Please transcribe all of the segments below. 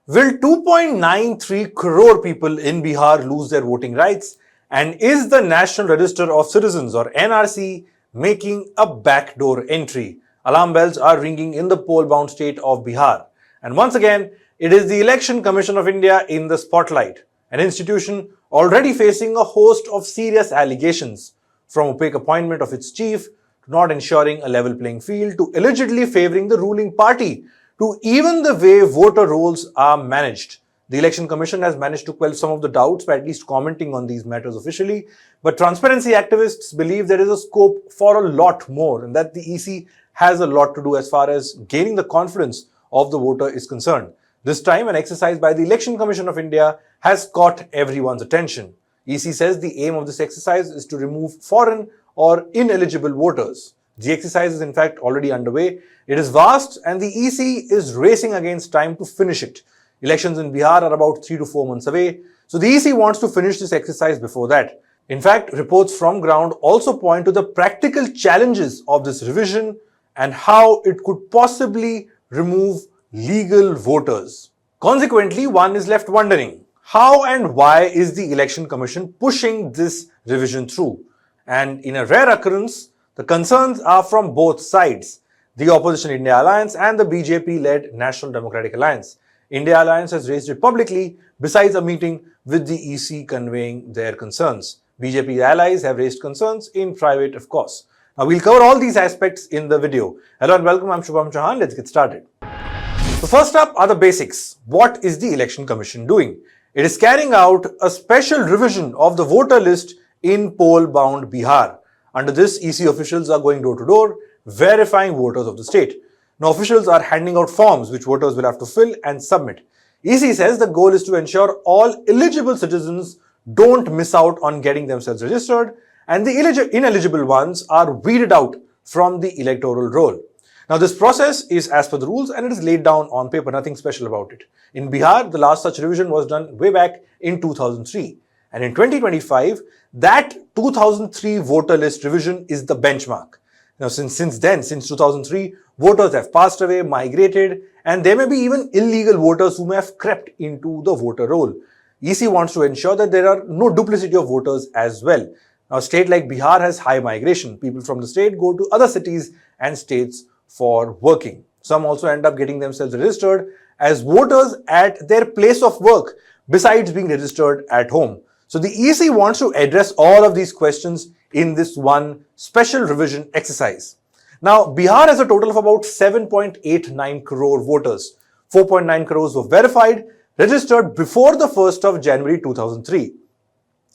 Will 2.93 crore people in Bihar lose their voting rights? And is the National Register of Citizens or NRC making a backdoor entry? Alarm bells are ringing in the poll-bound state of Bihar. And once again, it is the Election Commission of India in the spotlight, an institution already facing a host of serious allegations, from opaque appointment of its chief to not ensuring a level playing field to allegedly favoring the ruling party to even the way voter rolls are managed. The Election Commission has managed to quell some of the doubts by at least commenting on these matters officially, but transparency activists believe there is a scope for a lot more and that the EC has a lot to do as far as gaining the confidence of the voter is concerned. This time, an exercise by the Election Commission of India has caught everyone's attention. EC says the aim of this exercise is to remove foreign or ineligible voters. The exercise is in fact already underway. It is vast and the EC is racing against time to finish it. Elections in Bihar are about 3 to 4 months away, so the EC wants to finish this exercise before that. In fact, reports from ground also point to the practical challenges of this revision and how it could possibly remove legal voters. Consequently, one is left wondering, how and why is the Election Commission pushing this revision through? And in a rare occurrence, the concerns are from both sides, the Opposition India Alliance and the BJP-led National Democratic Alliance. India Alliance has raised it publicly, besides a meeting with the EC conveying their concerns. BJP allies have raised concerns in private, of course. Now, we'll cover all these aspects in the video. Hello and welcome, I'm Shubham Chauhan. Let's get started. So first up are the basics. What is the Election Commission doing? It is carrying out a special revision of the voter list in poll-bound Bihar. Under this, EC officials are going door to door, verifying voters of the state. Now, officials are handing out forms which voters will have to fill and submit. EC says the goal is to ensure all eligible citizens don't miss out on getting themselves registered and the ineligible ones are weeded out from the electoral roll. Now, this process is as per the rules and it is laid down on paper, nothing special about it. In Bihar, the last such revision was done way back in 2003. And in 2025, that 2003 voter list revision is the benchmark. Now, since 2003, voters have passed away, migrated, and there may be even illegal voters who may have crept into the voter roll. EC wants to ensure that there are no duplicity of voters as well. Now, a state like Bihar has high migration. People from the state go to other cities and states for working. Some also end up getting themselves registered as voters at their place of work, besides being registered at home. So the EC wants to address all of these questions in this one special revision exercise. Now, Bihar has a total of about 7.89 crore voters. 4.9 crores were verified, registered before the 1st of January 2003.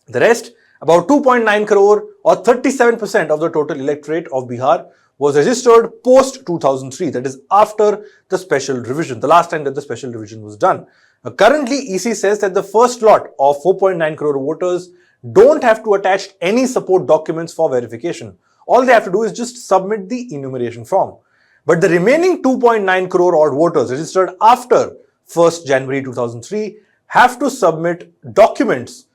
The rest, about 2.9 crore or 37% of the total electorate of Bihar was registered post 2003, that is after the special revision, the last time that the special revision was done. Currently, EC says that the first lot of 4.9 crore voters don't have to attach any support documents for verification. All they have to do is just submit the enumeration form. But the remaining 2.9 crore odd voters registered after 1st January 2003 have to submit documents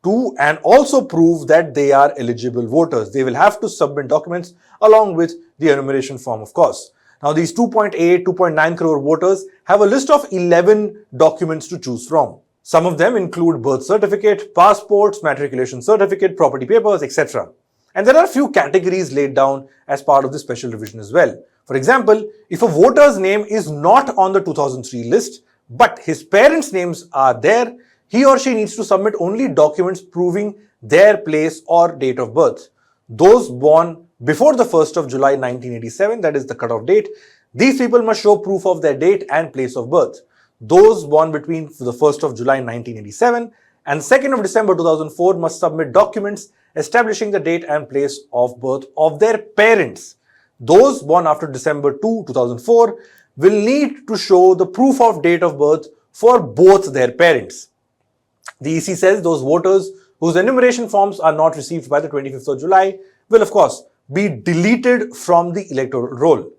to and also prove that they are eligible voters. They will have to submit documents along with the enumeration form, of course. Now, these 2.9 crore voters have a list of 11 documents to choose from. Some of them include birth certificate, passports, matriculation certificate, property papers, etc. And there are a few categories laid down as part of the special revision as well. For example, if a voter's name is not on the 2003 list, but his parents' names are there, he or she needs to submit only documents proving their place or date of birth. Those born before the 1st of July 1987, that is the cutoff date, these people must show proof of their date and place of birth. Those born between the 1st of July 1987 and 2nd of December 2004 must submit documents establishing the date and place of birth of their parents. Those born after December 2, 2004 will need to show the proof of date of birth for both their parents. The EC says those voters whose enumeration forms are not received by the 25th of July will, of course, be deleted from the electoral roll.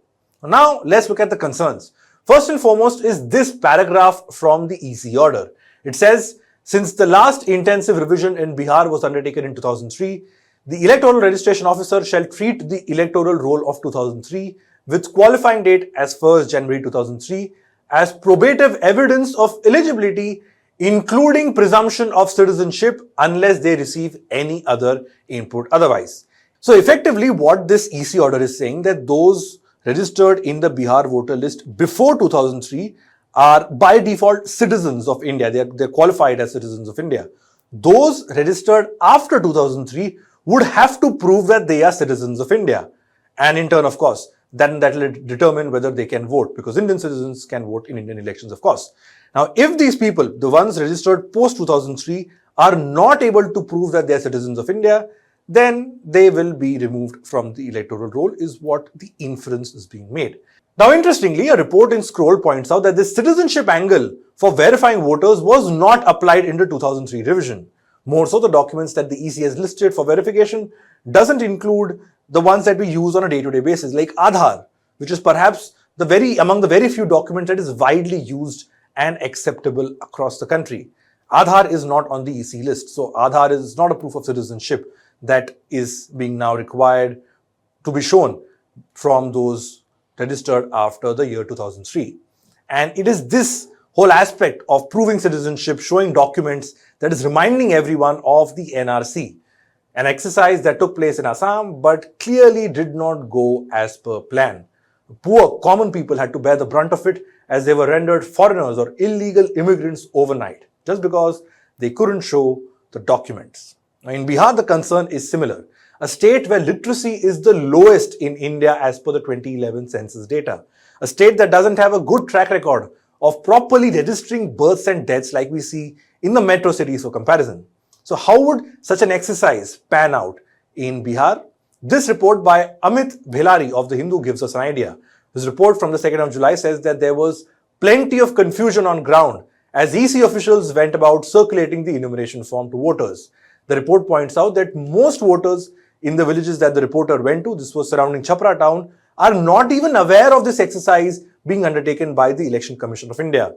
Now, let's look at the concerns. First and foremost is this paragraph from the EC order. It says, since the last intensive revision in Bihar was undertaken in 2003, the electoral registration officer shall treat the electoral roll of 2003 with qualifying date as 1st January 2003 as probative evidence of eligibility, including presumption of citizenship unless they receive any other input otherwise. So effectively what this EC order is saying, that those registered in the Bihar voter list before 2003 are by default citizens of India. They're qualified as citizens of India. Those registered after 2003 would have to prove that they are citizens of India. And in turn, of course, then that will determine whether they can vote, because Indian citizens can vote in Indian elections, of course. Now, if these people, the ones registered post 2003, are not able to prove that they are citizens of India, then they will be removed from the electoral roll, is what the inference is being made. Now, interestingly, a report in Scroll points out that this citizenship angle for verifying voters was not applied in the 2003 revision. More so, the documents that the EC has listed for verification doesn't include the ones that we use on a day-to-day basis, like Aadhaar, which is perhaps among the very few documents that is widely used and acceptable across the country. Aadhaar is not on the EC list, so Aadhaar is not a proof of citizenship that is being now required to be shown from those registered after the year 2003. And it is this whole aspect of proving citizenship, showing documents, that is reminding everyone of the NRC, an exercise that took place in Assam but clearly did not go as per plan. Poor common people had to bear the brunt of it, as they were rendered foreigners or illegal immigrants overnight, just because they couldn't show the documents. Now, in Bihar, the concern is similar, a state where literacy is the lowest in India as per the 2011 census data, a state that doesn't have a good track record of properly registering births and deaths like we see in the metro cities for comparison. So how would such an exercise pan out in Bihar? This report by Amit Bhelari of The Hindu gives us an idea. His report from the 2nd of July says that there was plenty of confusion on ground as EC officials went about circulating the enumeration form to voters. The report points out that most voters in the villages that the reporter went to, this was surrounding Chhapra town, are not even aware of this exercise being undertaken by the Election Commission of India.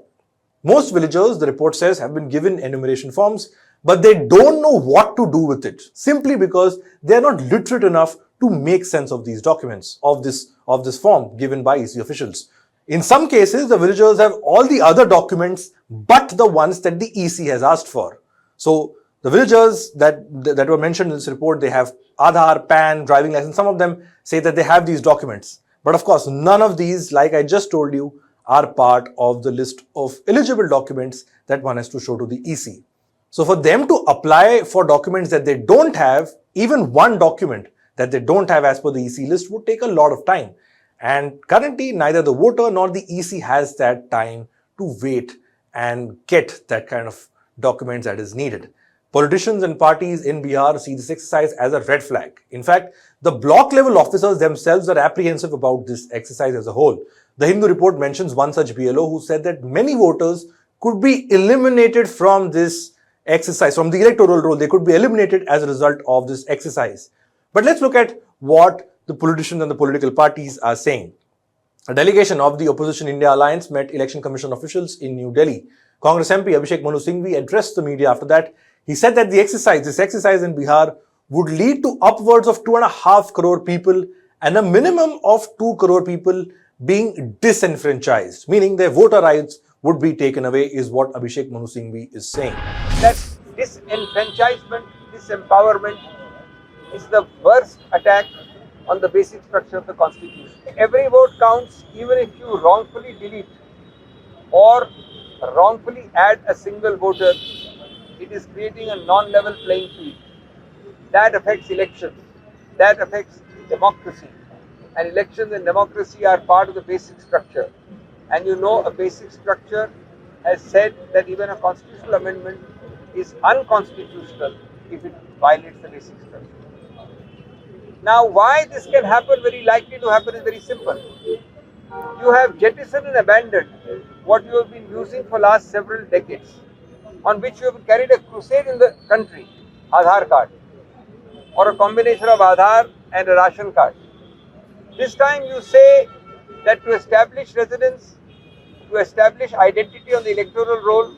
Most villagers, the report says, have been given enumeration forms, but they don't know what to do with it, simply because they are not literate enough to make sense of these documents, of this form given by EC officials. In some cases, the villagers have all the other documents but the ones that the EC has asked for. So the villagers that were mentioned in this report, they have Aadhaar, PAN, driving license. Some of them say that they have these documents. But of course, none of these, like I just told you, are part of the list of eligible documents that one has to show to the EC. So for them to apply for documents that they don't have, even one document that they don't have as per the EC list would take a lot of time. And currently, neither the voter nor the EC has that time to wait and get that kind of documents that is needed. Politicians and parties in Bihar see this exercise as a red flag. In fact, the block level officers themselves are apprehensive about this exercise as a whole. The Hindu report mentions one such BLO who said that many voters could be eliminated from this exercise, from the electoral roll. They could be eliminated as a result of this exercise. But let's look at what the politicians and the political parties are saying. A delegation of the Opposition India Alliance met Election Commission officials in New Delhi. Congress MP Abhishek Manu Singhvi addressed the media after that. He said that this exercise in Bihar would lead to upwards of 2.5 crore people and a minimum of 2 crore people being disenfranchised, meaning their voter rights would be taken away, is what Abhishek Manu Singhvi is saying. That disenfranchisement, disempowerment is the worst attack on the basic structure of the constitution. Every vote counts, even if you wrongfully delete or wrongfully add a single voter. It is creating a non-level playing field. That affects elections. That affects democracy. And elections and democracy are part of the basic structure. And you know, a basic structure has said that even a constitutional amendment is unconstitutional if it violates the basic structure. Now, why this can happen, very likely to happen, is very simple. You have jettisoned and abandoned what you have been using for last several decades, on which you have carried a crusade in the country, Aadhaar card, or a combination of Aadhaar and a ration card. This time you say that to establish residence, to establish identity on the electoral roll,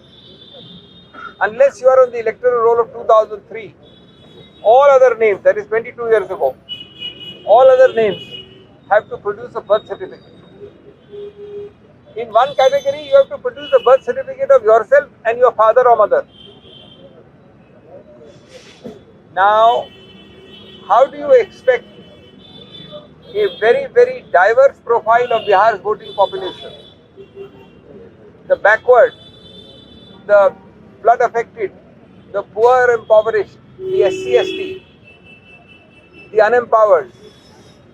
unless you are on the electoral roll of 2003, all other names, that is 22 years ago, all other names have to produce a birth certificate. In one category, you have to produce the birth certificate of yourself and your father or mother. Now, how do you expect a very, very diverse profile of Bihar's voting population, the backward, the flood affected, the poor impoverished, the SC/ST, the unempowered,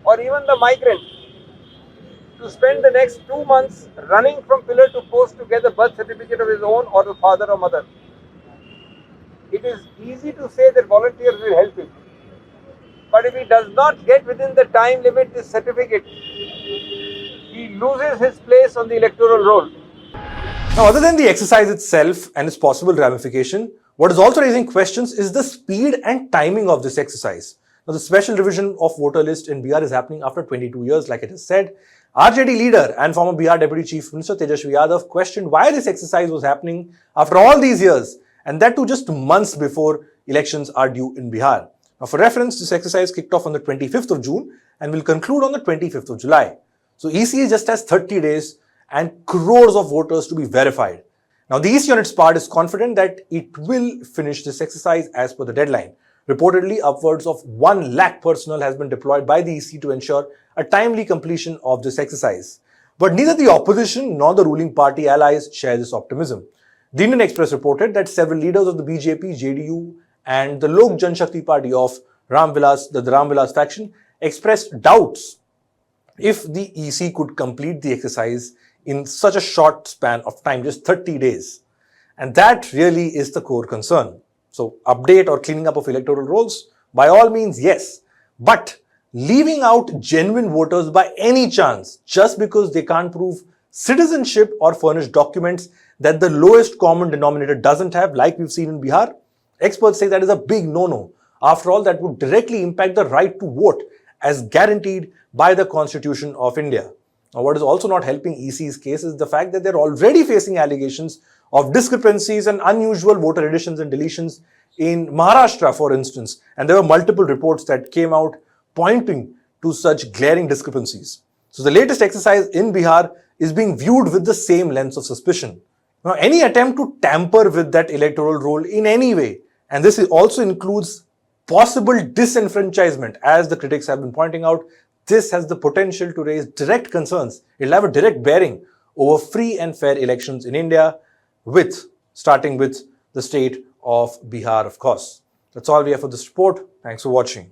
or even the migrant, to spend the next 2 months running from pillar to post to get the birth certificate of his own or the father or mother? It is easy to say that volunteers will help him, but if he does not get within the time limit this certificate, he loses his place on the electoral roll. Now, other than the exercise itself and its possible ramification, what is also raising questions is the speed and timing of this exercise. Now, the special revision of voter list in Bihar is happening after 22 years, like it is said. RJD leader and former Bihar Deputy Chief Minister Tejashwi Yadav questioned why this exercise was happening after all these years, and that too just months before elections are due in Bihar. Now, for reference, this exercise kicked off on the 25th of June and will conclude on the 25th of July. So, EC just has 30 days and crores of voters to be verified. Now, the EC on its part is confident that it will finish this exercise as per the deadline. Reportedly, upwards of 1 lakh personnel has been deployed by the EC to ensure a timely completion of this exercise. But neither the opposition nor the ruling party allies share this optimism. The Indian Express reported that several leaders of the BJP, JDU and the Lok Janshakti Party of the Ram Vilas faction expressed doubts if the EC could complete the exercise in such a short span of time, just 30 days. And that really is the core concern. So, update or cleaning up of electoral rolls, by all means, yes. But leaving out genuine voters by any chance, just because they can't prove citizenship or furnish documents that the lowest common denominator doesn't have, like we've seen in Bihar, experts say that is a big no-no. After all, that would directly impact the right to vote as guaranteed by the Constitution of India. Now, what is also not helping EC's case is the fact that they're already facing allegations of discrepancies and unusual voter additions and deletions in Maharashtra, for instance. And there were multiple reports that came out pointing to such glaring discrepancies. So the latest exercise in Bihar is being viewed with the same lens of suspicion. Now, any attempt to tamper with that electoral roll in any way, and this also includes possible disenfranchisement, as the critics have been pointing out, this has the potential to raise direct concerns. It'll have a direct bearing over free and fair elections in India, starting with the state of Bihar, of course. That's all we have for this report. Thanks for watching.